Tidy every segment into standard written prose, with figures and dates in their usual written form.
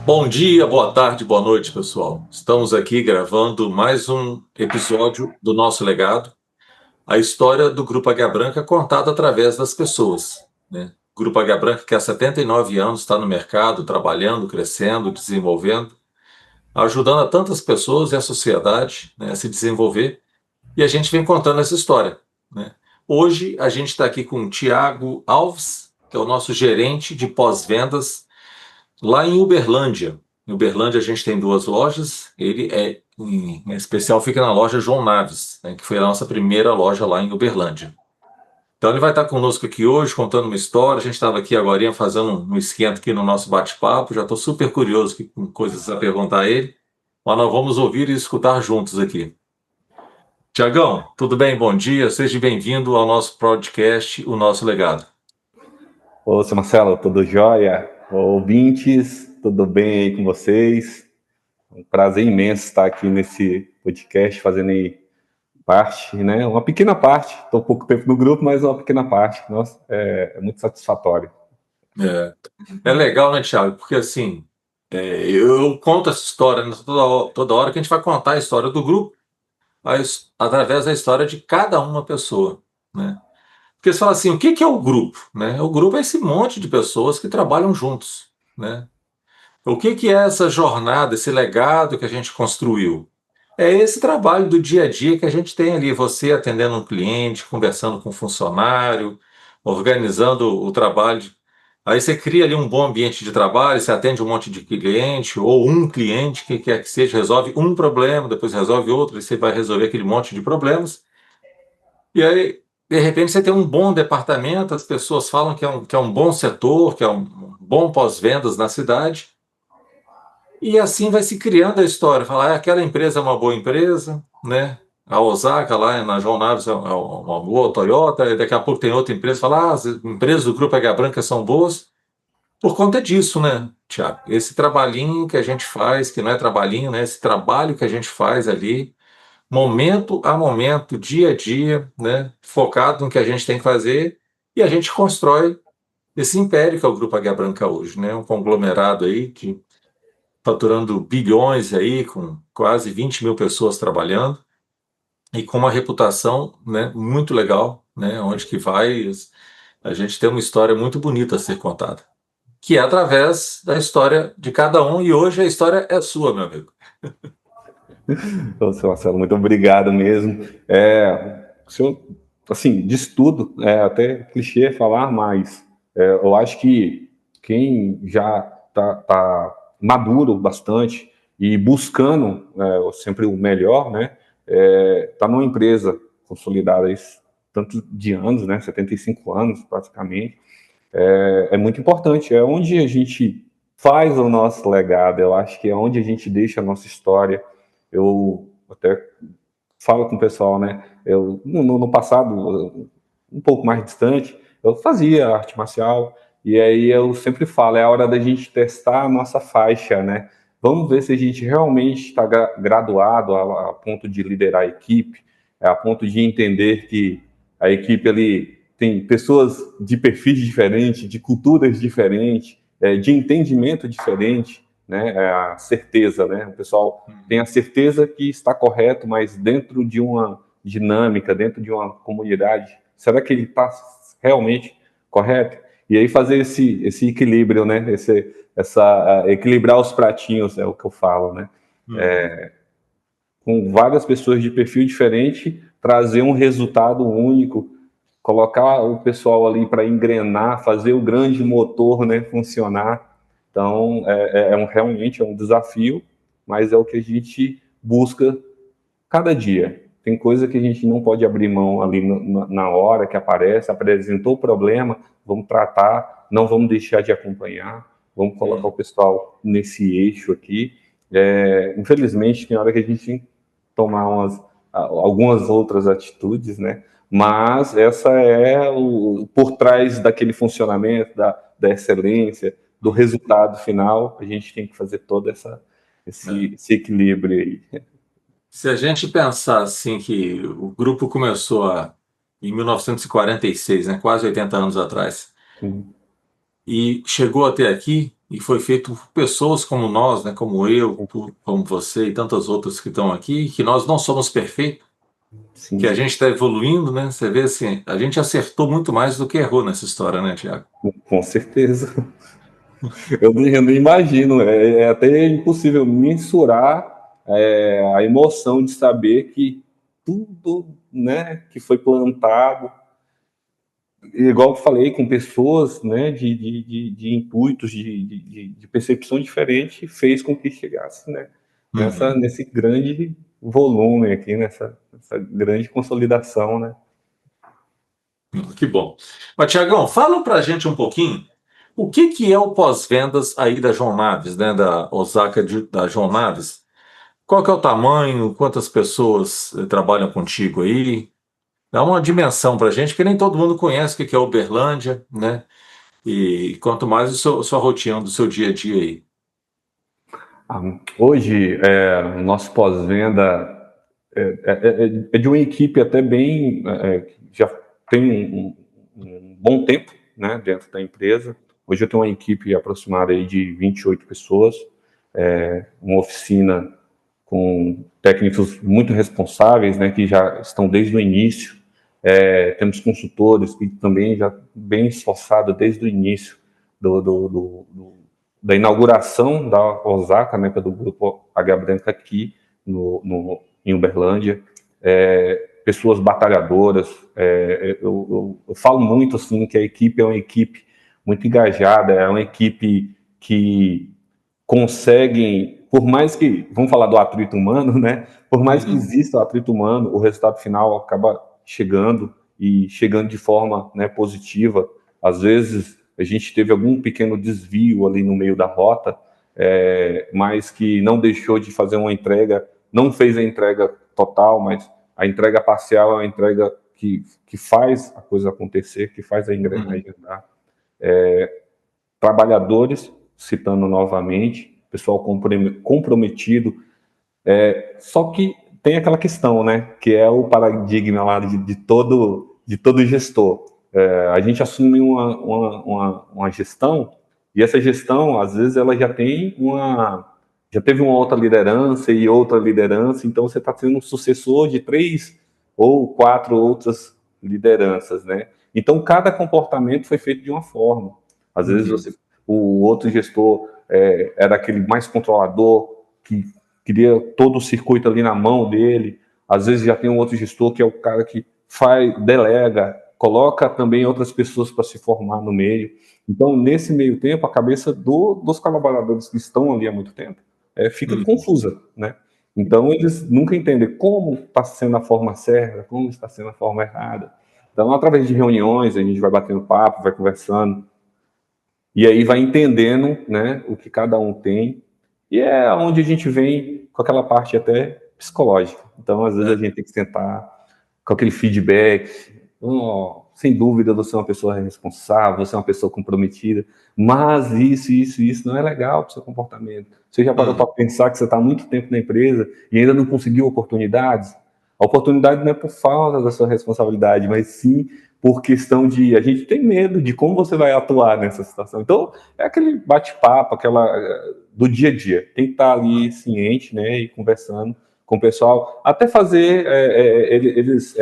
Bom dia, boa tarde, boa noite, pessoal. Estamos aqui gravando mais um episódio do nosso legado, a história do Grupo Águia Branca contada através das pessoas, né? O Grupo Águia Branca, que há 79 anos está no mercado, trabalhando, crescendo, desenvolvendo, ajudando a tantas pessoas e a sociedade, né, a se desenvolver, e a gente vem contando essa história, né? Hoje a gente está aqui com o Tiago Alves, que é o nosso gerente de pós-vendas lá em Uberlândia. Em Uberlândia a gente tem duas lojas. Ele em especial, fica na loja João Naves, né, que foi a nossa primeira loja lá em Uberlândia. Então ele vai estar conosco aqui hoje, contando uma história. A gente estava aqui agora fazendo um esquenta aqui no nosso bate-papo. Já estou super curioso aqui, com coisas a perguntar a ele. Mas nós vamos ouvir e escutar juntos aqui. Tiagão, tudo bem? Bom dia. Seja bem-vindo ao nosso podcast, O Nosso Legado. Ô, seu Marcelo, tudo jóia? Ouvintes, tudo bem aí com vocês? É um prazer imenso estar aqui nesse podcast, fazendo aí parte, né? Uma pequena parte. Estou pouco tempo no grupo, mas uma pequena parte. Nossa, é muito satisfatório. É legal, né, Thiago? Porque assim, eu conto essa história, né, toda hora que a gente vai contar a história do grupo, através da história de cada uma pessoa, né? Porque você fala assim, o que que é o grupo, né? O grupo é esse monte de pessoas que trabalham juntos, né? O que que é essa jornada, esse legado que a gente construiu? É esse trabalho do dia a dia que a gente tem ali, você atendendo um cliente, conversando com um funcionário, organizando o trabalho. Aí você cria ali um bom ambiente de trabalho, você atende um monte de cliente, ou um cliente, que quer que seja, resolve um problema, depois resolve outro, e você vai resolver aquele monte de problemas. E aí, de repente, você tem um bom departamento, as pessoas falam que é um bom setor, que é um bom pós-vendas na cidade, e assim vai se criando a história. Falar, aquela empresa é uma boa empresa, né? A Osaka, lá na João Naves, é uma boa Toyota, e daqui a pouco tem outra empresa, fala, as empresas do Grupo H Branca são boas. Por conta disso, né, Tiago? Esse trabalhinho que a gente faz, que não é trabalhinho, né? Esse trabalho que a gente faz ali, momento a momento, dia a dia, né? Focado no que a gente tem que fazer, e a gente constrói esse império que é o Grupo Águia Branca hoje, né? Um conglomerado aí que faturando bilhões aí, com quase 20 mil pessoas trabalhando, e com uma reputação, né, muito legal, né? Onde que vai, a gente tem uma história muito bonita a ser contada, que é através da história de cada um, e hoje a história é sua, meu amigo. Ô, seu Marcelo, muito obrigado mesmo. O senhor, assim, diz tudo, é até clichê falar, mas eu acho que quem já tá maduro bastante e buscando sempre o melhor, né? Tá numa empresa consolidada há tanto de anos, né? 75 anos praticamente. É muito importante. É onde a gente faz o nosso legado. Eu acho que é onde a gente deixa a nossa história. Eu até falo com o pessoal, né? Eu no passado um pouco mais distante, eu fazia arte marcial e aí eu sempre falo, é a hora da gente testar a nossa faixa, né? Vamos ver se a gente realmente está graduado a ponto de liderar a equipe, a ponto de entender que a equipe ali tem pessoas de perfis diferentes, de culturas diferentes, de entendimento diferente, né? A certeza, né? O pessoal tem a certeza que está correto, mas dentro de uma dinâmica, dentro de uma comunidade, será que ele está realmente correto? E aí fazer esse equilíbrio, né? Equilibrar os pratinhos é o que eu falo, né? Uhum. Com várias pessoas de perfil diferente, trazer um resultado único, colocar o pessoal ali para engrenar, fazer o grande motor, né, funcionar. Então, realmente é um desafio, mas é o que a gente busca cada dia. Tem coisa que a gente não pode abrir mão ali na hora que aparece, apresentou o problema, vamos tratar, não vamos deixar de acompanhar, vamos colocar o pessoal nesse eixo aqui. Infelizmente, tem hora que a gente tem que tomar algumas outras atitudes, né? Mas essa é por trás daquele funcionamento, da excelência, do resultado final, a gente tem que fazer todo É. esse equilíbrio aí. Se a gente pensar assim que o grupo começou em 1946, né, quase 80 anos atrás, Sim. e chegou até aqui, e foi feito por pessoas como nós, né, como eu, como você e tantas outras que estão aqui, que nós não somos perfeitos, que a Sim, gente está evoluindo, né? Você vê assim, a gente acertou muito mais do que errou nessa história, né, Tiago? com certeza. Eu nem imagino, é até impossível mensurar a emoção de saber que tudo, né, que foi plantado, igual eu falei, com pessoas, né, de intuitos, de percepção diferente, fez com que chegasse, né, Uhum. nesse grande volume aqui, nessa grande consolidação, né. Que bom. Mas, Tiagão, fala para a gente um pouquinho o que é o pós-vendas aí da João Naves, né, da Osaka da João Naves. Qual que é o tamanho, quantas pessoas trabalham contigo aí? Dá uma dimensão para a gente, porque nem todo mundo conhece o que é Uberlândia, né? E quanto mais sua rotina do seu dia a dia aí. Ah, hoje, o nosso pós-venda é de uma equipe até bem, que já tem um bom tempo, né, dentro da empresa. Hoje eu tenho uma equipe aproximada aí de 28 pessoas, uma oficina com técnicos muito responsáveis, né, que já estão desde o início. Temos consultores que também já bem esforçados desde o início da inauguração da Osaka, né, do grupo H Branca aqui em Uberlândia. Pessoas batalhadoras. Eu falo muito assim que a equipe é uma equipe muito engajada, é uma equipe que conseguem, por mais que, vamos falar do atrito humano, né? Por mais que Uhum. exista o atrito humano, o resultado final acaba chegando e chegando de forma, né, positiva. Às vezes a gente teve algum pequeno desvio ali no meio da rota, mas que não deixou de fazer uma entrega, não fez a entrega total, mas a entrega parcial é uma entrega que faz a coisa acontecer, que faz a Uhum. engrenagem andar. Trabalhadores, citando novamente, pessoal comprometido, só que tem aquela questão, né, que é o paradigma lá de todo gestor. A gente assume uma gestão e essa gestão, às vezes, ela já teve uma outra liderança, então você está tendo um sucessor de 3 ou 4 outras lideranças, né? Então, cada comportamento foi feito de uma forma. Às vezes, Uhum. o outro gestor era aquele mais controlador, que queria todo o circuito ali na mão dele. Às vezes já tem um outro gestor que é o cara que delega, coloca também outras pessoas para se formar no meio. Então, nesse meio tempo, a cabeça dos colaboradores que estão ali há muito tempo fica Uhum. confusa, né? Então, eles nunca entendem como está sendo a forma certa, como está sendo a forma errada. Então, através de reuniões, a gente vai batendo papo, vai conversando, e aí vai entendendo, né, o que cada um tem, e é onde a gente vem com aquela parte até psicológica. Então, às vezes a É. gente tem que sentar com aquele feedback. Oh, sem dúvida você é uma pessoa responsável, você é uma pessoa comprometida, mas isso não é legal para o seu comportamento. Você já parou para Uhum. pensar que você está há muito tempo na empresa e ainda não conseguiu oportunidades? A oportunidade não é por falta da sua responsabilidade, mas sim por questão de a gente tem medo de como você vai atuar nessa situação. Então, é aquele bate-papo, aquela do dia a dia. Tem que estar ali ciente, né, e conversando com o pessoal, até fazer eles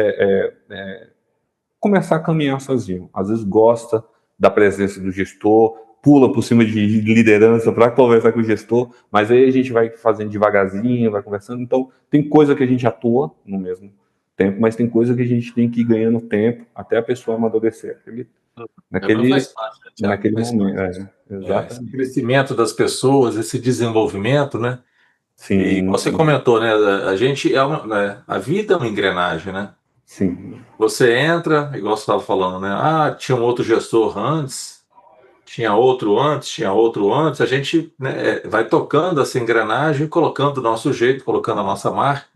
começar a caminhar sozinho. Às vezes gosta da presença do gestor, pula por cima de liderança para conversar com o gestor, mas aí a gente vai fazendo devagarzinho, vai conversando. Então, tem coisa que a gente atua no mesmo tempo, mas tem coisa que a gente tem que ir ganhando tempo até a pessoa amadurecer Mas faz naquele, parte, né, Tiago? naquele Faz momento. parte. Esse Exatamente. crescimento das pessoas, esse desenvolvimento, né? E Sim, você comentou, né? A gente né, a vida é uma engrenagem, né? sim, Você entra, igual você estava falando, né? Ah, tinha um outro gestor antes, tinha outro antes, tinha outro antes. A gente, né, vai tocando essa engrenagem, colocando o nosso jeito, colocando a nossa marca,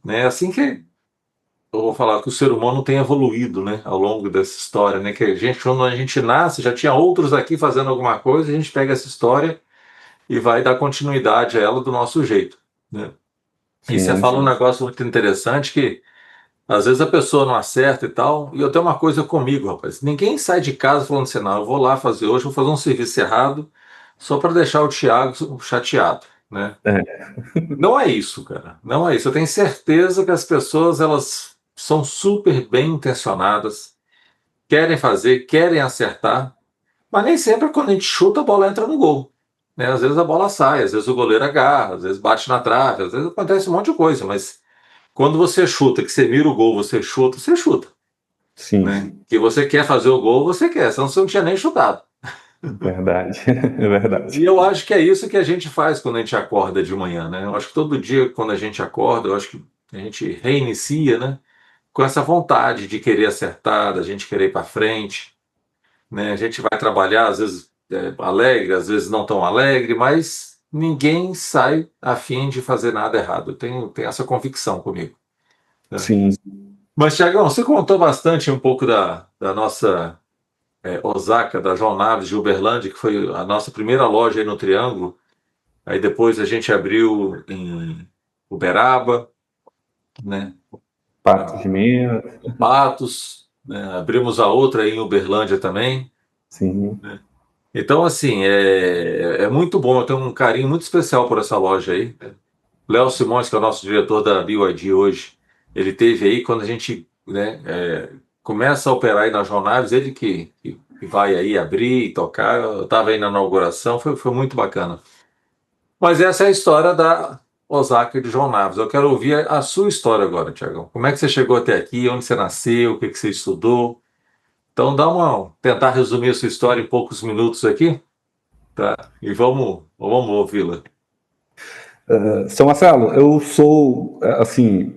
né? Assim que eu vou falar que o ser humano tem evoluído, né, ao longo dessa história, né? Que a gente, quando a gente nasce, já tinha outros aqui fazendo alguma coisa, a gente pega essa história e vai dar continuidade a ela do nosso jeito, né? E você sim, fala um sim. negócio muito interessante que às vezes a pessoa não acerta e tal, e eu tenho uma coisa comigo, rapaz. Ninguém sai de casa falando assim, não, eu vou lá fazer hoje, vou fazer um serviço errado, só para deixar o Thiago chateado, né? É, Não é isso, cara. Não é isso. Eu tenho certeza que as pessoas elas são super bem intencionadas, querem fazer, querem acertar, mas nem sempre quando a gente chuta a bola entra no gol. Né? Às vezes a bola sai, às vezes o goleiro agarra, às vezes bate na trave, às vezes acontece um monte de coisa, mas quando você chuta, que você mira o gol, você chuta. Né? sim, Que você quer fazer o gol, você quer, senão você não tinha nem chutado. verdade, é E verdade. eu acho que é isso que a gente faz quando a gente acorda de manhã, né? Eu acho que todo dia, quando a gente acorda, eu acho que a gente reinicia, né? Com essa vontade de querer acertar, da gente querer ir para frente, né? A gente vai trabalhar, às vezes alegre, às vezes não tão alegre, mas ninguém sai a fim de fazer nada errado. Eu tenho essa convicção comigo. Né? Sim, Mas, Tiagão, você contou bastante um pouco da nossa Osaka, da João Naves de Uberlândia, que foi a nossa primeira loja aí no Triângulo. Aí depois a gente abriu em Uberaba, né? Patos de Minas, Patos, né? Abrimos a outra aí em Uberlândia também. sim, Né? Então, assim, é muito bom. Eu tenho um carinho muito especial por essa loja aí. Léo Simões, que é o nosso diretor da BYD hoje, ele teve aí quando a gente, né, começa a operar aí na João Naves, ele que vai aí abrir e tocar. Eu estava aí na inauguração, foi muito bacana. Mas essa é a história da Osaka de João Naves. Eu quero ouvir a sua história agora, Tiagão. Como é que você chegou até aqui? Onde você nasceu? O que que você estudou? Então, tentar resumir a sua história em poucos minutos aqui, tá? E vamos ouvi-la. São Marcelo, eu sou, assim,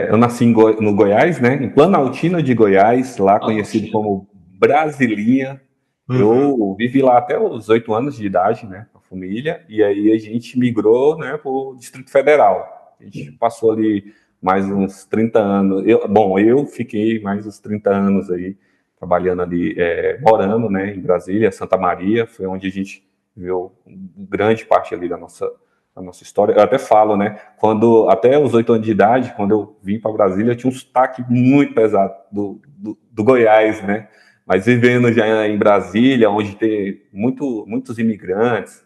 eu nasci no Goiás, né, em Planaltina de Goiás, lá conhecido Argentina. como Brasilinha. Uhum. Eu vivi lá até os 8 anos de idade, né, com a família, e aí a gente migrou, né, para o Distrito Federal. A gente passou ali mais uns 30 anos. Eu fiquei mais uns 30 anos aí, trabalhando ali, morando, né, em Brasília, Santa Maria, foi onde a gente viveu grande parte ali da nossa história. Eu até falo, né? Quando até os 8 anos de idade, quando eu vim para Brasília, eu tinha um sotaque muito pesado do Goiás, né? Mas vivendo já em Brasília, onde tem muitos imigrantes,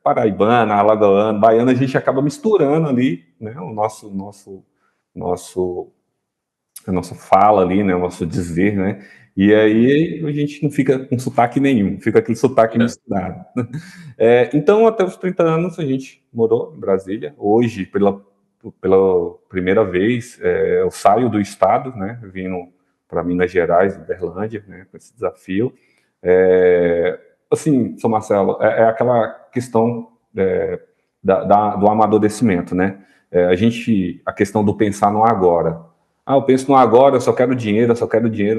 paraibano, alagoano, baiano, a gente acaba misturando ali, né? Nosso a nossa fala ali, né? O nosso dizer, né? E aí a gente não fica com sotaque nenhum, fica aquele sotaque É. misturado. Então, até os 30 anos, a gente morou em Brasília. Hoje, pela primeira vez, eu saio do estado, né, vindo para Minas Gerais, Uberlândia, né, com esse desafio. Assim, São Marcelo, é aquela questão do amadurecimento, né? A questão do pensar no agora. Eu penso no agora, eu só quero dinheiro,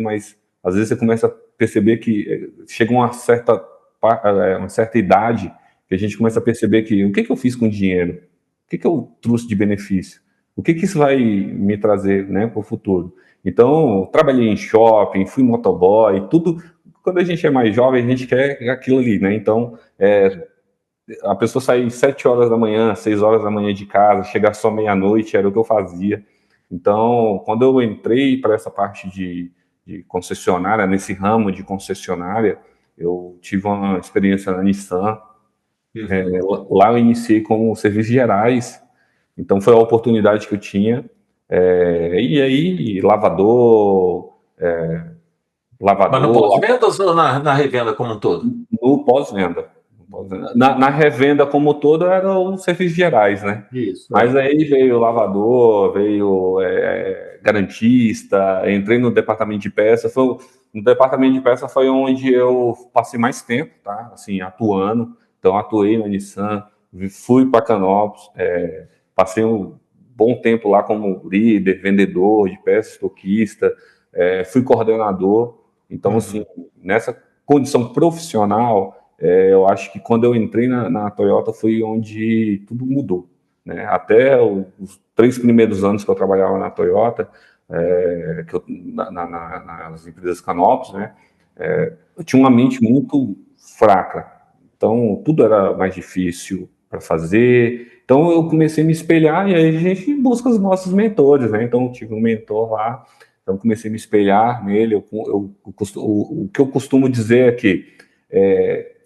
mas às vezes você começa a perceber que chega uma certa idade que a gente começa a perceber que o que eu fiz com o dinheiro? O que eu trouxe de benefício? O que isso vai me trazer, né, para o futuro? Então, trabalhei em shopping, fui motoboy, tudo. Quando a gente é mais jovem, a gente quer aquilo ali, né? Então, a pessoa sair 7 horas da manhã, 6 horas da manhã de casa, chegar só meia-noite, era o que eu fazia. Então, quando eu entrei para essa parte de concessionária, nesse ramo de concessionária, eu tive uma experiência na Nissan. Uhum. Lá eu iniciei como serviços gerais, então foi a oportunidade que eu tinha. E aí, Mas no lavador, pós-vendas ou na revenda como um todo? no pós-venda. Na revenda como todo eram os serviços gerais, né? Isso, Mas é. aí veio lavador, veio garantista, entrei no departamento de peças. No departamento de peças foi onde eu passei mais tempo, tá? Assim, atuando. Então, atuei na Nissan, fui para Canópolis, passei um bom tempo lá como líder, vendedor de peças, estoquista, fui coordenador. Então, assim, Uhum. nessa condição profissional, eu acho que quando eu entrei na Toyota foi onde tudo mudou. Né? Até os 3 primeiros anos que eu trabalhava na Toyota, nas empresas Canopus, né? Eu tinha uma mente muito fraca. Então, tudo era mais difícil para fazer. Então, eu comecei a me espelhar e aí a gente busca os nossos mentores, né? Então, eu tive um mentor lá, então comecei a me espelhar nele. O que eu costumo dizer é que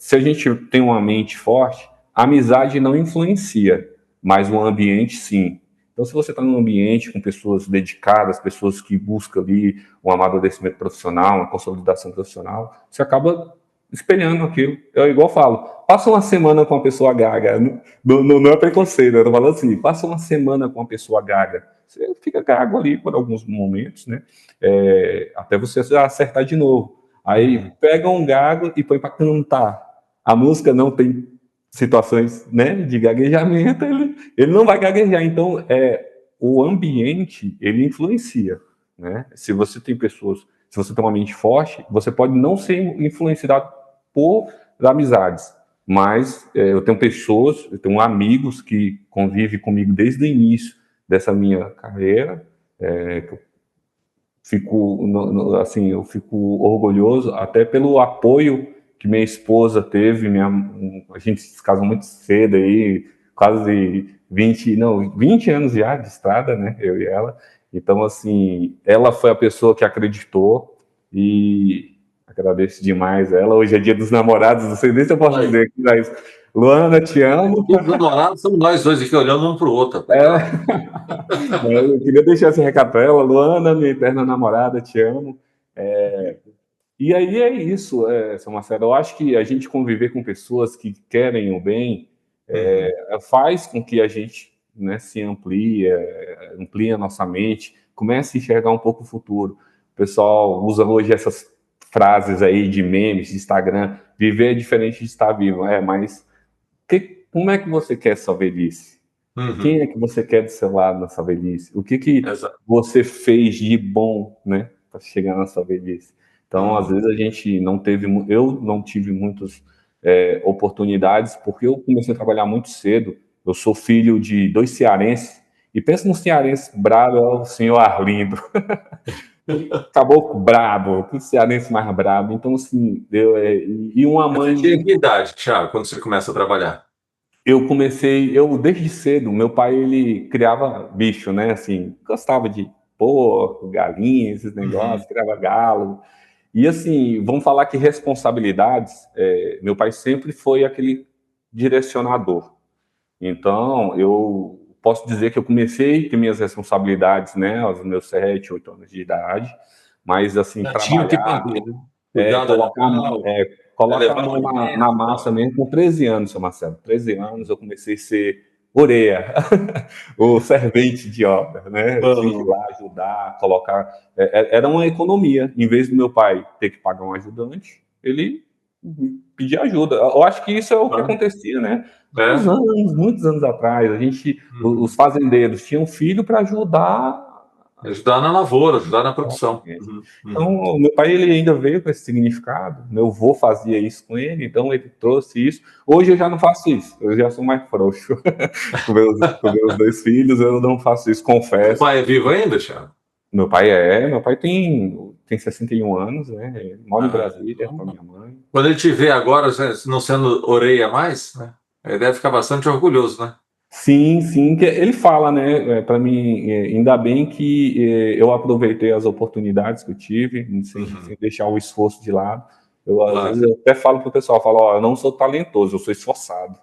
se a gente tem uma mente forte, a amizade não influencia, mas o ambiente sim. Então, se você está num ambiente com pessoas dedicadas, pessoas que buscam ali um amadurecimento profissional, uma consolidação profissional, você acaba espelhando aquilo. Eu igual falo, passa uma semana com uma pessoa gaga, não é preconceito, eu tô falando assim, passa uma semana com uma pessoa gaga, você fica gago ali por alguns momentos, né? Até você acertar de novo. Aí pega um gago e põe para cantar. A música não tem situações, né, de gaguejamento, ele não vai gaguejar. Então, o ambiente, ele influencia, né? Se você tem pessoas, se você tem uma mente forte, você pode não ser influenciado por amizades, mas eu tenho pessoas, eu tenho amigos que convivem comigo desde o início dessa minha carreira, que eu fico, assim, eu fico orgulhoso até pelo apoio que minha esposa teve, a gente se casou muito cedo aí, quase 20 anos já de estrada, né, eu e ela. Então, assim, ela foi a pessoa que acreditou e agradeço demais ela. Hoje é dia dos namorados, não sei nem se eu posso dizer aqui, mas Luana, te amo. Dia dos namorados somos nós dois aqui olhando um para o outro. Eu queria deixar esse recado para ela, Luana, minha eterna namorada, te amo. E aí é isso, São Marcelo. Eu acho que a gente conviver com pessoas que querem o bem faz com que a gente, né, se amplie a nossa mente, comece a enxergar um pouco o futuro. O pessoal usa hoje essas frases aí de memes, de Instagram, viver é diferente de estar vivo. Mas como é que você quer sua velhice? Quem é que você quer do seu lado nessa velhice? O que você fez de bom, né, para chegar na sua velhice? Então, às vezes a gente não teve, eu não tive muitas oportunidades, porque eu comecei a trabalhar muito cedo. Eu sou filho de 2 cearenses, e pensa num cearense brabo, é o senhor Arlindo. Caboclo brabo, que cearense mais brabo. Então, assim, e uma mãe. Você tinha que idade, Thiago, quando você começa a trabalhar? Eu desde cedo, meu pai, ele criava bicho, né, assim, gostava de porco, galinha, esses negócios, criava galo, e assim, vamos falar que responsabilidades, meu pai sempre foi aquele direcionador, então eu posso dizer que eu comecei a ter minhas responsabilidades, né, aos meus 7, 8 anos de idade, mas assim, Já tinha o que trabalhar, fazer, né? Cuidar do colocar, animal, colocar a levar mão na alimento. massa mesmo com 13 anos, seu Marcelo. 13 anos eu comecei a ser orelha, o servente de obra, né? Eu tinha que ir lá ajudar, colocar. Era uma economia. Em vez do meu pai ter que pagar um ajudante, ele pedia ajuda. Eu acho que isso é o que acontecia, né? Muitos anos atrás, os fazendeiros tinham filho para ajudar. Ajudar na lavoura, ajudar na produção. Então, meu pai ele ainda veio com esse significado. Meu avô fazia isso com ele, então ele trouxe isso. Hoje eu já não faço isso, eu já sou mais frouxo. com meus 2 filhos, eu não faço isso, confesso. Seu pai é vivo ainda, Thiago? Meu pai tem 61 anos, né? Ele mora em Brasília com a minha mãe. Quando ele te vê agora, não sendo orelha mais, né? Ele deve ficar bastante orgulhoso, né? Sim, sim, que ele fala, né, para mim, ainda bem que eu aproveitei as oportunidades que eu tive, sem deixar o esforço de lado. Às vezes, eu até falo pro pessoal, falo, ó, eu não sou talentoso, eu sou esforçado.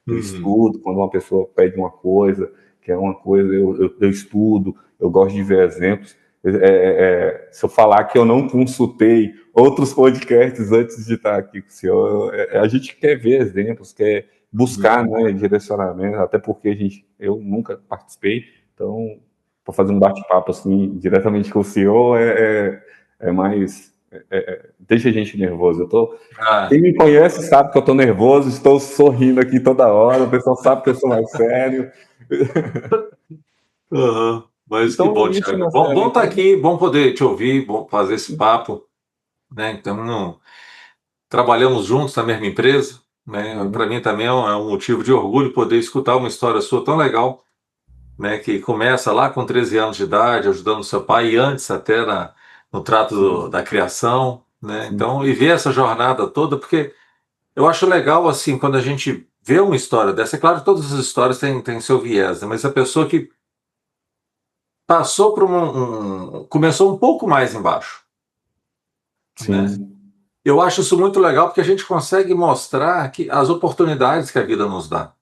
Eu estudo, quando uma pessoa pede uma coisa, quer uma coisa, eu estudo, eu gosto de ver exemplos. Se eu falar que eu não consultei outros podcasts antes de estar aqui com o senhor, a gente quer ver exemplos, quer buscar, né, direcionamento, até porque eu nunca participei, então, para fazer um bate-papo assim, diretamente com o senhor, mais. Deixa a gente nervoso. Quem me conhece sabe que eu estou nervoso, estou sorrindo aqui toda hora, o pessoal sabe que eu sou mais sério. Mas Então, que bom, isso, Thiago. Marcelo. Bom estar aqui, bom poder te ouvir, bom fazer esse papo, né? Então, trabalhamos juntos na mesma empresa, né? Para mim também é um motivo de orgulho poder escutar uma história sua tão legal, né? Que começa lá com 13 anos de idade, ajudando seu pai, e antes até no trato da criação, né? Então, e ver essa jornada toda, porque eu acho legal, assim, quando a gente vê uma história dessa. É claro que todas as histórias têm seu viés, né? Mas a pessoa que passou por começou um pouco mais embaixo, né? Sim. Eu acho isso muito legal porque a gente consegue mostrar que as oportunidades que a vida nos dá.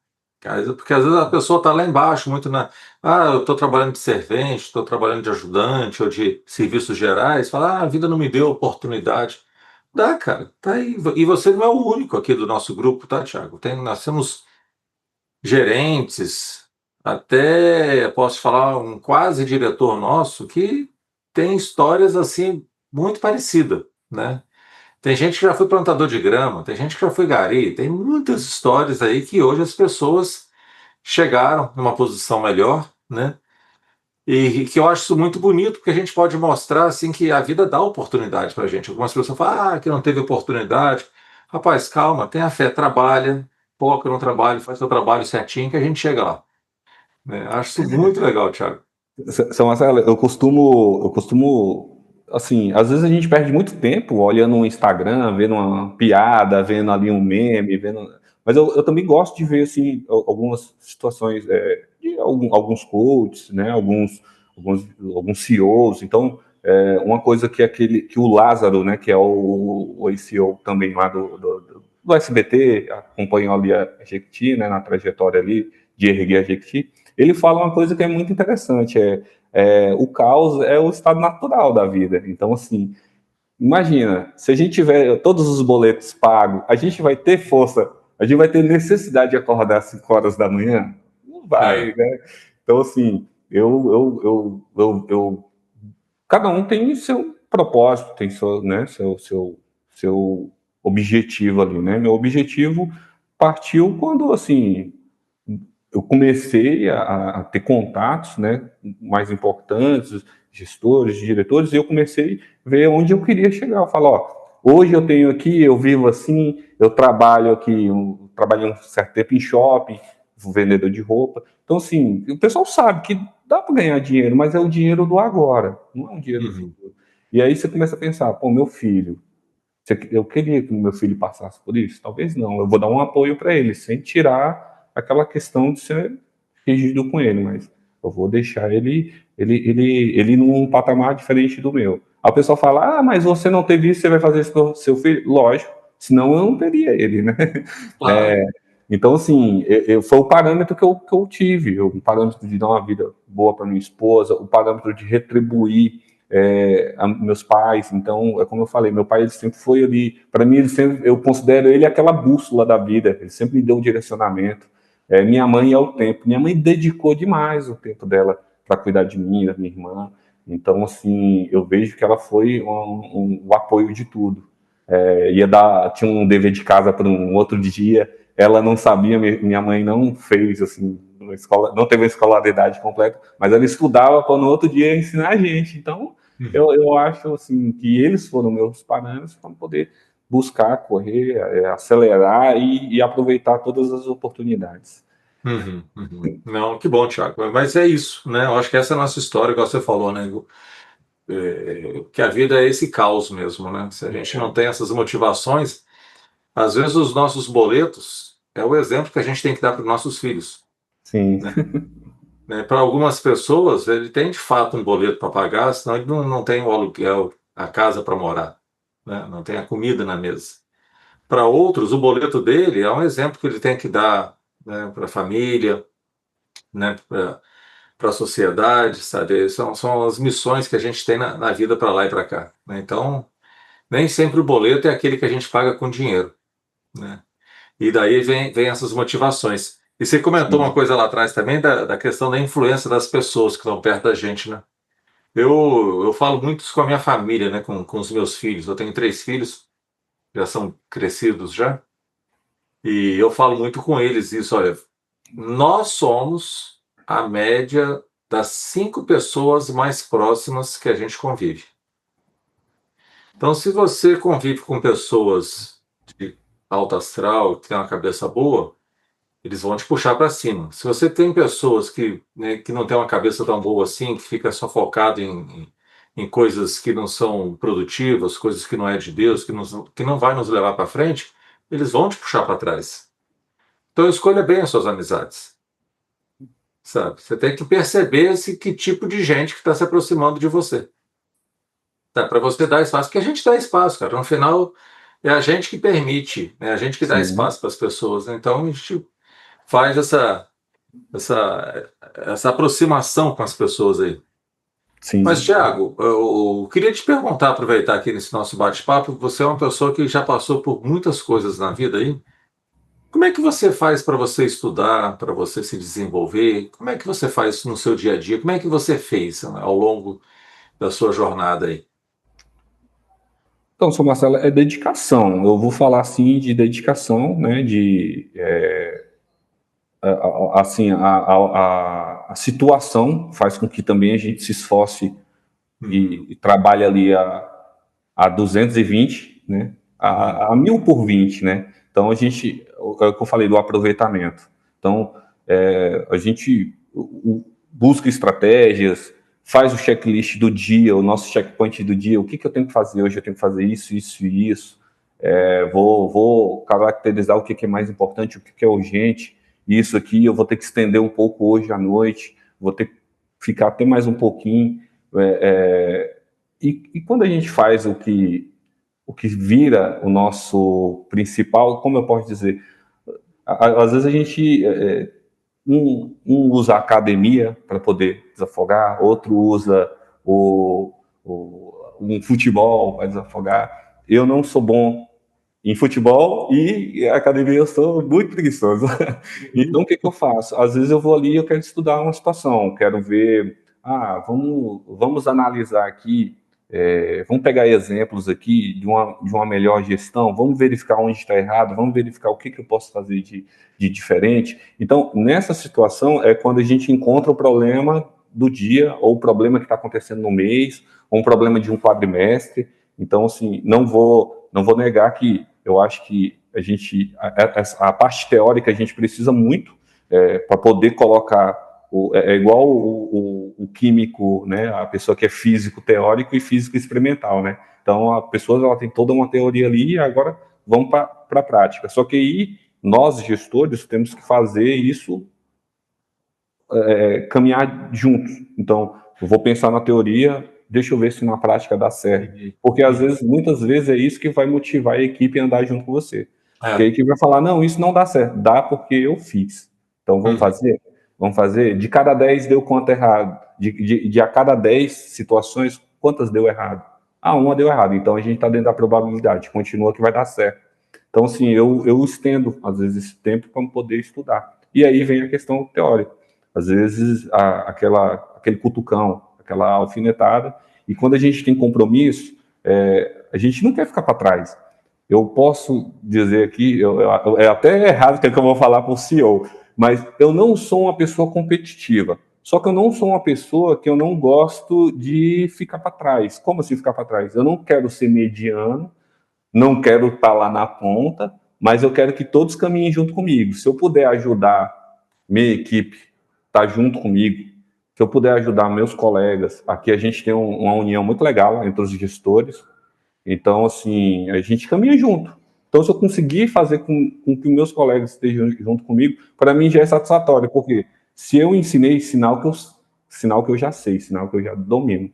Porque às vezes a pessoa está lá embaixo, muito na. Ah, eu estou trabalhando de servente, estou trabalhando de ajudante ou de serviços gerais. Fala, ah, a vida não me deu oportunidade. Dá, cara, tá aí. E você não é o único aqui do nosso grupo, tá, Thiago? Nós temos gerentes, até posso falar um quase diretor nosso que tem histórias assim muito parecidas, né? Tem gente que já foi plantador de grama, tem gente que já foi gari, tem muitas histórias aí que hoje as pessoas chegaram numa posição melhor, né? E que eu acho isso muito bonito, porque a gente pode mostrar assim que a vida dá oportunidade para a gente. Algumas pessoas falam, ah, que não teve oportunidade. Rapaz, calma, tenha fé, trabalha, foca no trabalho, faz seu trabalho certinho que a gente chega lá. Né? Acho isso muito legal, Thiago. São Marcelo, eu costumo, assim, às vezes a gente perde muito tempo olhando um Instagram, vendo uma piada, vendo ali um meme, mas eu também gosto de ver, assim, algumas situações, de alguns coaches, né, alguns CEOs. Então, uma coisa que o Lázaro, né, que é o CEO também lá do SBT, acompanhou ali a Jequiti, né, na trajetória ali de erguer a Jequiti. Ele fala uma coisa que é muito interessante, o caos é o estado natural da vida. Então, assim, imagina, se a gente tiver todos os boletos pagos, a gente vai ter força, a gente vai ter necessidade de acordar às 5 horas da manhã? Não vai, É. né? Então, assim, cada um tem seu propósito, tem seu, né, seu objetivo ali, né? Meu objetivo partiu quando, assim, eu comecei a ter contatos, né, mais importantes, gestores, diretores, e eu comecei a ver onde eu queria chegar. Eu falo, ó, hoje eu tenho aqui, eu vivo assim, eu trabalho aqui, eu trabalhei um certo tempo em shopping, vendedor de roupa. Então, assim, o pessoal sabe que dá para ganhar dinheiro, mas é o dinheiro do agora, não é um dinheiro do Uhum. futuro. E aí você começa a pensar, pô, meu filho, eu queria que o meu filho passasse por isso? Talvez não. Eu vou dar um apoio para ele, sem tirar aquela questão de ser rígido com ele, mas eu vou deixar ele num patamar diferente do meu. Aí o pessoal fala, ah, mas você não teve isso, você vai fazer isso com o seu filho? Lógico, senão eu não teria ele, né? Claro. Então, assim, foi o parâmetro que eu tive, o parâmetro de dar uma vida boa para minha esposa, o parâmetro de retribuir a meus pais. Então, é como eu falei, meu pai ele sempre foi ali, para mim, eu considero ele aquela bússola da vida, ele sempre me deu um direcionamento. Minha mãe é o tempo, minha mãe dedicou demais o tempo dela para cuidar de mim, da minha irmã. Então, assim, eu vejo que ela foi o apoio de tudo. Tinha um dever de casa para um outro dia, ela não sabia, minha mãe não fez assim, uma escola, não teve a escolaridade completa, mas ela estudava para no outro dia ensinar a gente. Então, Uhum. eu acho assim que eles foram meus parâmetros para poder buscar, correr, acelerar e aproveitar todas as oportunidades. Uhum. Uhum. Não, que bom, Thiago. Mas é isso, né? Eu acho que essa é a nossa história, igual você falou, né? Que a vida é esse caos mesmo, né? Se a gente não tem essas motivações, às vezes os nossos boletos é o exemplo que a gente tem que dar para os nossos filhos, Sim, né? Para algumas pessoas, ele tem de fato um boleto para pagar, senão ele não tem o aluguel, a casa para morar, né? Não tem a comida na mesa. Para outros, o boleto dele é um exemplo que ele tem que dar, né, para a família, né, para a sociedade, sabe? São as missões que a gente tem na vida para lá e para cá, né? Então, nem sempre o boleto é aquele que a gente paga com dinheiro, né? E daí vem essas motivações. E você comentou uma sim, coisa lá atrás também da questão da influência das pessoas que estão perto da gente, né? Eu falo muito isso com a minha família, né? Com os meus filhos. Eu tenho 3 filhos, já são crescidos já. E eu falo muito com eles isso, olha, nós somos a média das 5 pessoas mais próximas que a gente convive. Então, se você convive com pessoas de alto astral, que têm uma cabeça boa, eles vão te puxar para cima. Se você tem pessoas que não têm uma cabeça tão boa assim, que fica só focado em coisas que não são produtivas, coisas que não é de Deus, que não vai nos levar para frente, eles vão te puxar para trás. Então escolha bem as suas amizades, sabe? Você tem que perceber que tipo de gente que está se aproximando de você. Tá? Para você dar espaço, porque a gente dá espaço, cara. No final, é a gente que permite, é a gente que dá Sim, espaço para as pessoas, né? Então a gente faz essa aproximação com as pessoas aí. Mas, sim. Thiago, eu queria te perguntar, aproveitar aqui nesse nosso bate-papo, você é uma pessoa que já passou por muitas coisas na vida aí. Como é que você faz para você estudar, para você se desenvolver? Como é que você faz isso no seu dia a dia? Como é que você fez, né, ao longo da sua jornada aí? Então, seu Marcelo, é dedicação. Eu vou falar assim de dedicação, né? Assim, a situação faz com que também a gente se esforce Uhum, e trabalhe ali a 220, né? uhum, A 1000 por 20, né? Então a gente, é o que eu falei do aproveitamento. Então a gente busca estratégias, faz o checklist do dia, o nosso checkpoint do dia, o que eu tenho que fazer hoje, eu tenho que fazer isso, isso e isso. Vou caracterizar o que é mais importante, o que é urgente. Isso aqui eu vou ter que estender um pouco hoje à noite, vou ter que ficar até mais um pouquinho. E quando a gente faz o que vira o nosso principal, como eu posso dizer, às vezes a gente usa a academia para poder desafogar, outro usa o, um futebol para desafogar. Eu não sou bom em futebol e academia eu sou muito preguiçoso. Então o que eu faço? Às vezes eu vou ali e eu quero estudar uma situação, quero ver, vamos analisar aqui, vamos pegar exemplos aqui de uma melhor gestão, vamos verificar onde está errado, vamos verificar o que eu posso fazer de diferente. Então, nessa situação é quando a gente encontra o problema do dia, ou o problema que está acontecendo no mês, ou um problema de um quadrimestre. Então, assim, não vou negar que eu acho que a parte teórica a gente precisa muito para poder colocar. É igual o químico, né? A pessoa que é físico teórico e físico experimental, né? Então, a pessoa ela tem toda uma teoria ali e agora vamos para a prática. Só que aí, nós, gestores, temos que fazer isso caminhar juntos. Então, eu vou pensar na teoria, deixa eu ver se na prática dá certo. entendi. Porque às Uhum. vezes, muitas vezes é isso que vai motivar a equipe a andar junto com você. Porque a É. equipe vai falar, não, isso não dá certo. Dá porque eu fiz. Então vamos Uhum. fazer? Vamos fazer? De cada 10 deu quanto errado? De a cada 10 situações, quantas deu errado? Ah, uma deu errado. Então a gente está dentro da probabilidade. Continua que vai dar certo. Então, assim, eu estendo, às vezes, esse tempo para poder estudar. E aí vem a questão teórica. Às vezes, aquele cutucão, aquela alfinetada. E quando a gente tem compromisso, a gente não quer ficar para trás. Eu posso dizer aqui, é até errado que eu vou falar para o CEO, mas eu não sou uma pessoa competitiva. Só que eu não sou uma pessoa que eu não gosto de ficar para trás. Como assim ficar para trás? Eu não quero ser mediano, não quero estar lá na ponta, mas eu quero que todos caminhem junto comigo. Se eu puder ajudar minha equipe, estar junto comigo, se eu puder ajudar meus colegas, aqui a gente tem uma união muito legal entre os gestores, então, assim, a gente caminha junto. Então, se eu conseguir fazer com que meus colegas estejam junto comigo, para mim já é satisfatório, porque se eu ensinei, sinal que eu já sei, sinal que eu já domino.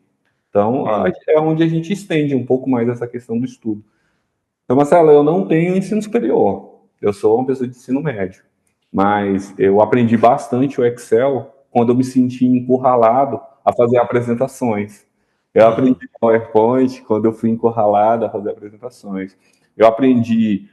Então, Sim. é onde a gente estende um pouco mais essa questão do estudo. Então, Marcelo, eu não tenho ensino superior. Eu sou uma pessoa de ensino médio. Mas eu aprendi bastante o Excel quando eu me senti encurralado a fazer apresentações. Eu aprendi Uhum. PowerPoint quando eu fui encurralado a fazer apresentações. Eu aprendi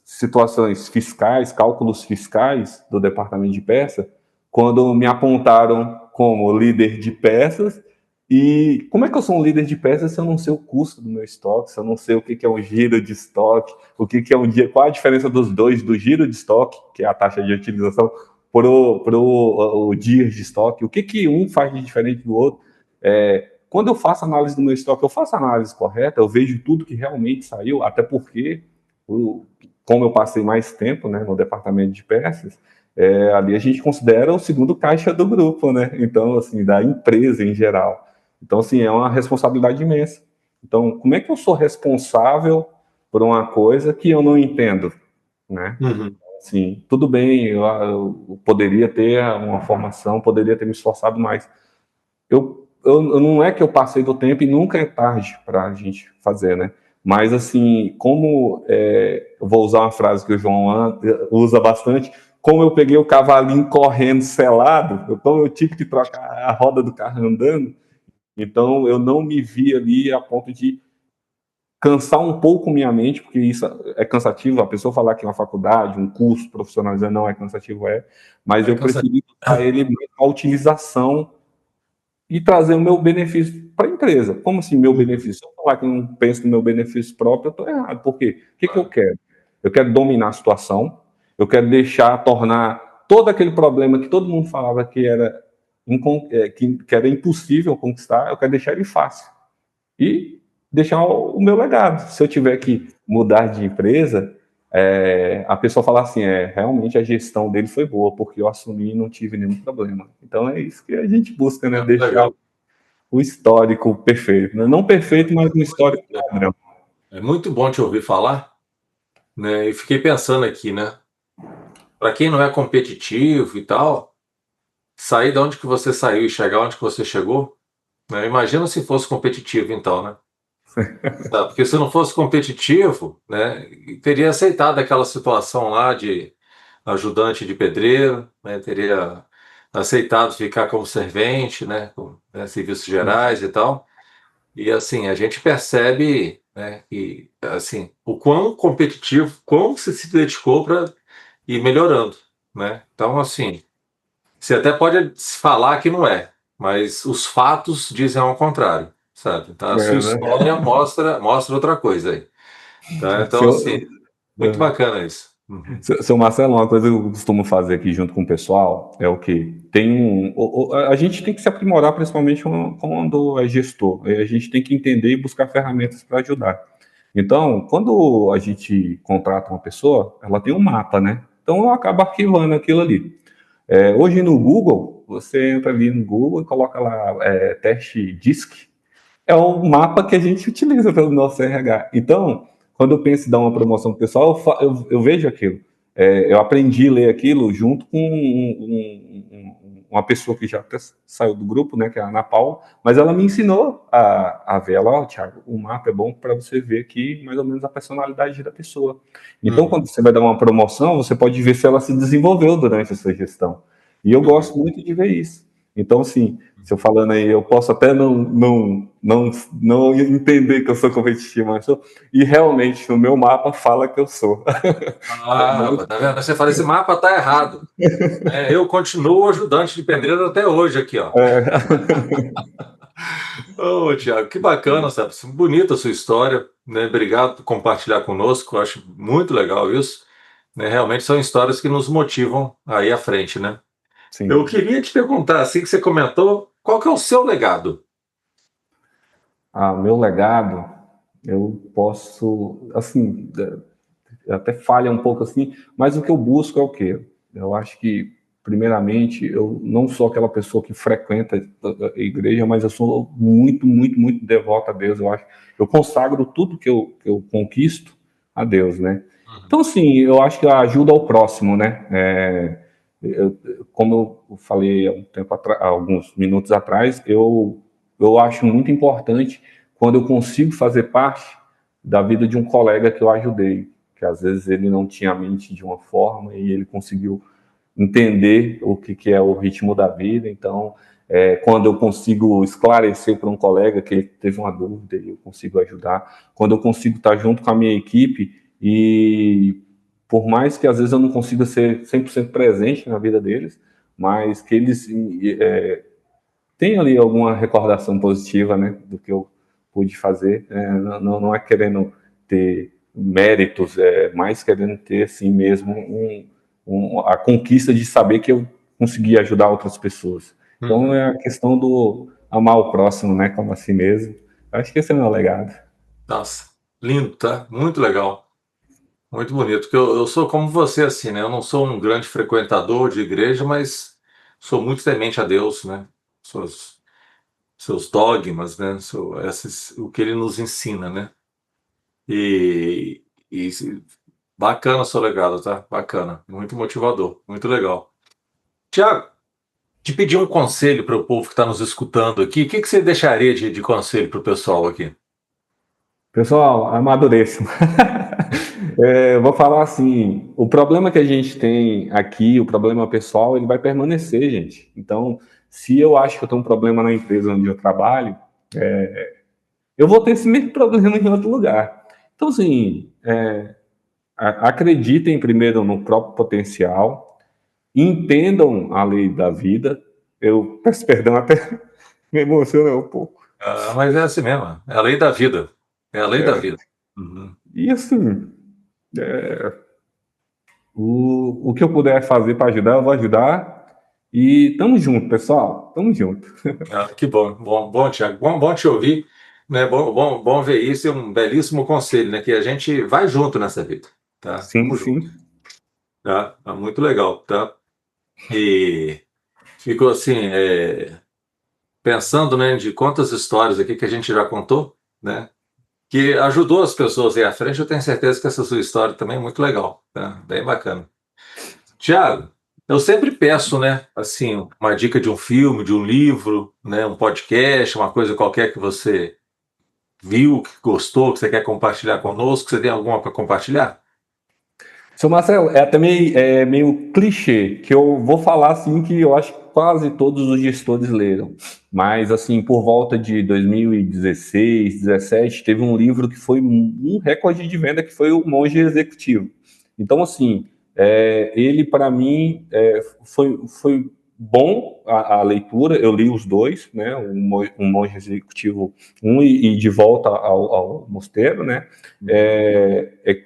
situações fiscais, cálculos fiscais do departamento de peça, quando me apontaram como líder de peças. E como é que eu sou um líder de peças se eu não sei o custo do meu estoque, se eu não sei o que é um giro de estoque, o que é um dia, qual a diferença dos dois, do giro de estoque, que é a taxa de utilização, o dia de estoque, o que um faz de diferente do outro. Quando eu faço análise do meu estoque, eu faço a análise correta, eu vejo tudo que realmente saiu, até porque, como eu passei mais tempo, né, no departamento de peças, ali a gente considera o segundo caixa do grupo, né? Então, assim, da empresa em geral. Então, assim, é uma responsabilidade imensa. Então, como é que eu sou responsável por uma coisa que eu não entendo, né? Uhum. Assim, tudo bem, eu poderia ter uma formação, poderia ter me esforçado mais. Não é que eu passei do tempo e nunca é tarde para a gente fazer, né? Mas, assim, como eu vou usar uma frase que o João usa bastante, como eu peguei o cavalinho correndo selado, então eu tive que trocar a roda do carro andando, então eu não me vi ali a ponto de cansar um pouco minha mente, porque isso é cansativo, a pessoa falar que é uma faculdade, um curso profissionalizante não é cansativo, mas É eu cansativo. preferi usar ele a utilização e trazer o meu benefício para a empresa. Como assim, meu benefício? Se eu falar que eu não penso no meu benefício próprio, eu estou errado. Por quê? O que eu quero? Eu quero dominar a situação, eu quero tornar todo aquele problema que todo mundo falava que era, que era impossível conquistar, eu quero deixar ele fácil. E deixar o meu legado. Se eu tiver que mudar de empresa, a pessoa falar assim, realmente a gestão dele foi boa, porque eu assumi e não tive nenhum problema. Então é isso que a gente busca, né? Deixar Legal. o histórico perfeito. Né? Não perfeito, mas um histórico padrão. É muito bom te ouvir falar, né? E fiquei pensando aqui, né? Para quem não é competitivo e tal, sair de onde que você saiu e chegar onde que você chegou, né? Imagina se fosse competitivo, então, né? Tá, porque se não fosse competitivo, né, teria aceitado aquela situação lá de ajudante de pedreiro, né, teria aceitado ficar como servente, né, com, né, serviços gerais e tal. E assim, a gente percebe, né, que assim, o quão competitivo, quão você se dedicou para ir melhorando, né? Então, assim, você até pode falar que não é, mas os fatos dizem ao contrário, sabe? Então, a sua É, né? história mostra outra coisa aí, tá? Então, assim, Seu, muito bacana isso. Uhum. seu Marcelo, uma coisa que eu costumo fazer aqui junto com o pessoal é o que tem a gente tem que se aprimorar, principalmente quando é gestor. A gente tem que entender e buscar ferramentas para ajudar. Então, quando a gente contrata uma pessoa, ela tem um mapa, né? Então, eu acabo arquivando aquilo ali. Hoje no Google, você entra ali no Google e coloca lá teste DISC, é o mapa que a gente utiliza pelo nosso RH. Então, quando eu penso em dar uma promoção para o pessoal, eu vejo aquilo. Eu aprendi a ler aquilo junto com uma pessoa que já até saiu do grupo, né, que é a Ana Paula, mas ela me ensinou a ver. Ela, Thiago, o mapa é bom para você ver aqui mais ou menos a personalidade da pessoa. Então, Uhum. quando você vai dar uma promoção, você pode ver se ela se desenvolveu durante a sua gestão. E eu Uhum. gosto muito de ver isso. Então, assim, se eu falando aí, eu posso até não entender que eu sou competitivo, mas sou, e realmente no meu mapa fala que eu sou. Ah, tá vendo? Você fala, esse mapa tá errado. Eu continuo ajudante de pedreiro até hoje aqui, ó. Ô, Tiago, que bacana, sabe? Bonita a sua história, né? Obrigado por compartilhar conosco. Eu acho muito legal isso. Né? Realmente são histórias que nos motivam aí à frente, né? Eu Sim. queria te perguntar, assim que você comentou, qual que é o seu legado? Meu legado, eu posso, assim, até falha um pouco assim, mas o que eu busco é o quê? Eu acho que, primeiramente, eu não sou aquela pessoa que frequenta a igreja, mas eu sou muito, muito, muito devoto a Deus. Eu acho, eu consagro tudo que eu conquisto a Deus, né? Uhum. Então, assim, eu acho que a ajuda ao próximo, né? Como eu falei há alguns minutos atrás, eu acho muito importante quando eu consigo fazer parte da vida de um colega que eu ajudei, que às vezes ele não tinha a mente de uma forma e ele conseguiu entender o que é o ritmo da vida. Então, quando eu consigo esclarecer para um colega que ele teve uma dúvida e eu consigo ajudar, quando eu consigo estar junto com a minha equipe e por mais que às vezes eu não consiga ser 100% presente na vida deles, mas que eles tenham ali alguma recordação positiva, né, do que eu pude fazer, não é querendo ter méritos, é mais querendo ter assim mesmo a conquista de saber que eu consegui ajudar outras pessoas. Então Uhum. é a questão do amar o próximo, né, como a si mesmo. Eu acho que esse é o meu legado. Nossa, lindo, tá? Muito legal. Muito bonito. Porque eu sou como você, assim, né? Eu não sou um grande frequentador de igreja, mas sou muito temente a Deus, né? Seus dogmas, né? O que ele nos ensina, né? E bacana o seu legado, tá? Bacana. Muito motivador. Muito legal. Tiago, te pedir um conselho para o povo que está nos escutando aqui. O que você deixaria de conselho para o pessoal aqui? Pessoal, amadureçam. Vou falar assim, o problema que a gente tem aqui, o problema pessoal, ele vai permanecer, gente. Então, se eu acho que eu tenho um problema na empresa onde eu trabalho, eu vou ter esse mesmo problema em outro lugar. Então, assim, acreditem primeiro no próprio potencial, entendam a lei da vida. Eu peço perdão, até me emociona um pouco. Mas é assim mesmo, é a lei da vida. É a lei da vida. Uhum. E assim, o que eu puder fazer para ajudar, eu vou ajudar. E tamo junto, pessoal. Tamo junto. Que bom, bom, Tiago. Bom te ouvir, né? Bom ver isso, é um belíssimo conselho, né? Que a gente vai junto nessa vida, tá? Sim, Tamo junto, sim. tá? Tá muito legal, tá? E ficou assim, pensando, né, de quantas histórias aqui que a gente já contou, né? Que ajudou as pessoas aí à frente. Eu tenho certeza que essa sua história também é muito legal, tá? Bem bacana. Tiago, eu sempre peço, né, assim, uma dica de um filme, de um livro, né, um podcast, uma coisa qualquer que você viu, que gostou, que você quer compartilhar conosco. Você tem alguma para compartilhar? Seu Marcelo, é até meio clichê, que eu vou falar assim que eu acho que quase todos os gestores leram. Mas, assim, por volta de 2016, 17, teve um livro que foi um recorde de venda, que foi o Monge Executivo. Então, assim, ele, para mim, foi bom a leitura. Eu li os dois, né? Um Monge Executivo 1 e De Volta ao Mosteiro, né?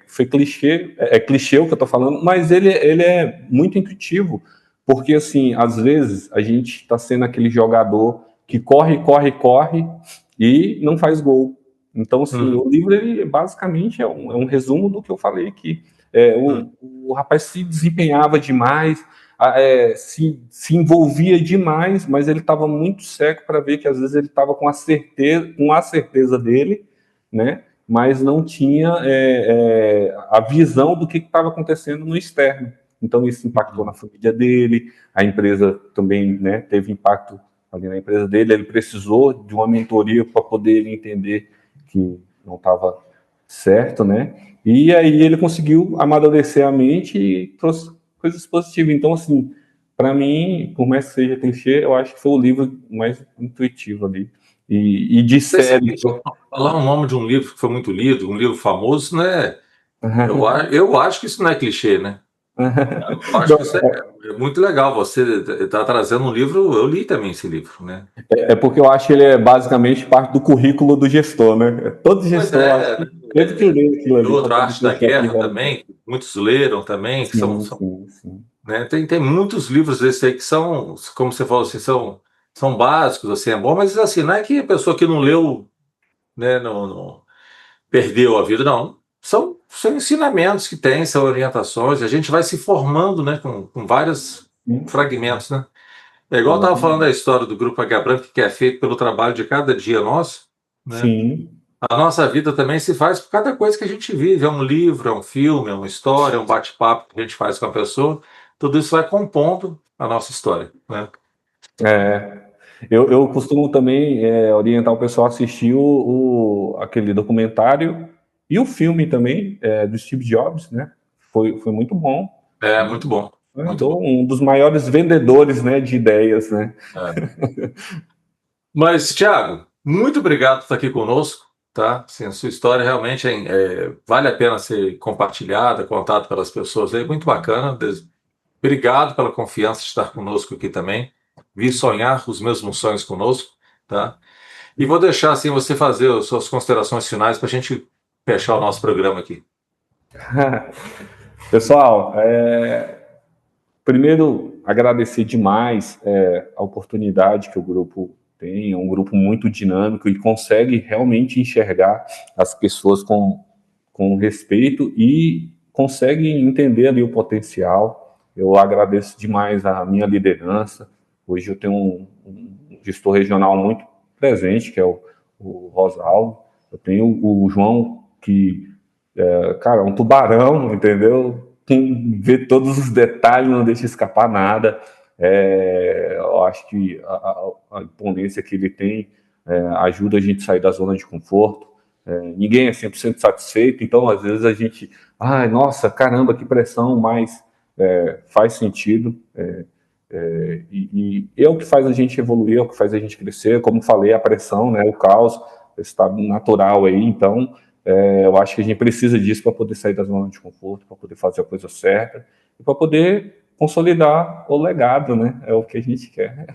Foi clichê, clichê o que eu tô falando, mas ele é muito intuitivo, porque assim, às vezes a gente está sendo aquele jogador que corre, corre, corre e não faz gol. Então, assim, Uhum, o livro ele basicamente é um resumo do que eu falei aqui. uhum, O rapaz se desempenhava demais, se envolvia demais, mas ele estava muito cego para ver que às vezes ele estava com a certeza dele, né? Mas não tinha a visão do que estava acontecendo no externo. Então, isso impactou na uhum. família dele, a empresa também, né, teve impacto ali na empresa dele. Ele precisou de uma mentoria para poder ele entender que não estava certo, né? E aí ele conseguiu amadurecer a mente e trouxe coisas positivas. Então, assim, para mim, por mais que seja clichê, eu acho que foi o livro mais intuitivo ali. E de Não sei se série. falar o nome de um livro que foi muito lido, um livro famoso, né? Eu acho que isso não é clichê, né? Eu acho que isso é muito legal. Você está trazendo um livro, eu li também esse livro, né? É porque eu acho que ele é basicamente parte do currículo do gestor, né? Todo Pois gestor, acho é, que teve que ler aquilo e ali para outra poder Arte da ter aquele Guerra resultado. também, que muitos leram também, que Sim, sim, sim. né? Tem muitos livros desses aí que são, como você falou assim, são básicos, assim, é bom, mas assim, não é que a pessoa que não leu, né, não perdeu a vida, não. São ensinamentos que tem, são orientações, a gente vai se formando, né, com vários Sim, fragmentos, né? É igual eu estava falando da exatamente. história do Grupo H Branco, que é feito pelo trabalho de cada dia nosso, né? Sim, A nossa vida também se faz por cada coisa que a gente vive. É um livro, é um filme, é uma história, é um bate-papo que a gente faz com a pessoa. Tudo isso vai compondo a nossa história, né? é. Eu costumo também orientar o pessoal a assistir aquele documentário e o filme também do Steve Jobs, né? Foi muito bom. É muito bom, muito bom. Um dos maiores vendedores, né, de ideias, né? É. Mas, Thiago, muito obrigado por estar aqui conosco, tá? Assim, a sua história realmente vale a pena ser compartilhada, contada pelas pessoas aí, muito bacana. Obrigado pela confiança de estar conosco aqui também. Vi sonhar os mesmos sonhos conosco, tá? E vou deixar assim você fazer as suas considerações finais para a gente fechar o nosso programa aqui. Pessoal, primeiro agradecer demais a oportunidade que o grupo tem, é um grupo muito dinâmico e consegue realmente enxergar as pessoas com respeito e consegue entender ali o potencial. Eu agradeço demais a minha liderança. Hoje eu tenho um gestor regional muito presente, que é o Rosalvo. Eu tenho o João, que cara, um tubarão, entendeu? Quem vê todos os detalhes, não deixa escapar nada. Eu acho que a imponência que ele tem ajuda a gente a sair da zona de conforto. Ninguém é 100% satisfeito, então às vezes a gente, ai, nossa, caramba, que pressão, mas faz sentido. E é o que faz a gente evoluir, é o que faz a gente crescer. Como falei, a pressão, né, o caos, está natural aí. Então, eu acho que a gente precisa disso para poder sair da zona de conforto, para poder fazer a coisa certa e para poder consolidar o legado, né? É o que a gente quer.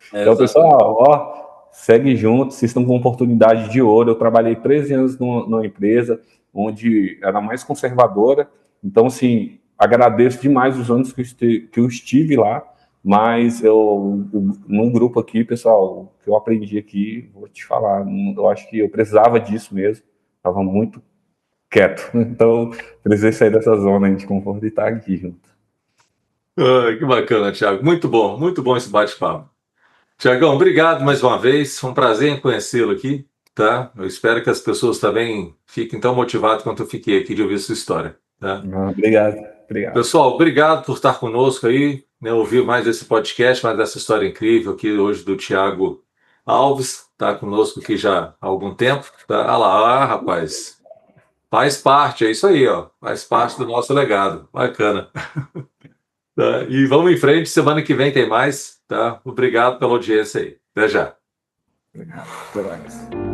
Então, Exatamente. pessoal, ó, segue junto, vocês estão com oportunidade de ouro. Eu trabalhei 13 anos numa empresa onde era mais conservadora. Então, assim, agradeço demais os anos que eu estive lá, mas num grupo aqui, pessoal, o que eu aprendi aqui, vou te falar, eu acho que eu precisava disso mesmo, estava muito quieto. Então, precisei sair dessa zona de conforto e estar aqui junto. Que bacana, Thiago. Muito bom esse bate-papo. Tiagão, obrigado mais uma vez. Foi um prazer em conhecê-lo aqui, tá? Eu espero que as pessoas também fiquem tão motivadas quanto eu fiquei aqui de ouvir sua história, tá? Obrigado, obrigado. Pessoal, obrigado por estar conosco aí, né? Ouvir mais esse podcast, mais dessa história incrível aqui hoje do Tiago Alves, tá conosco aqui já há algum tempo, tá? Ah lá, rapaz, faz parte, é isso aí, ó, faz parte do nosso legado, bacana. Tá? E vamos em frente, semana que vem tem mais, tá? Obrigado pela audiência aí. Até já. Obrigado.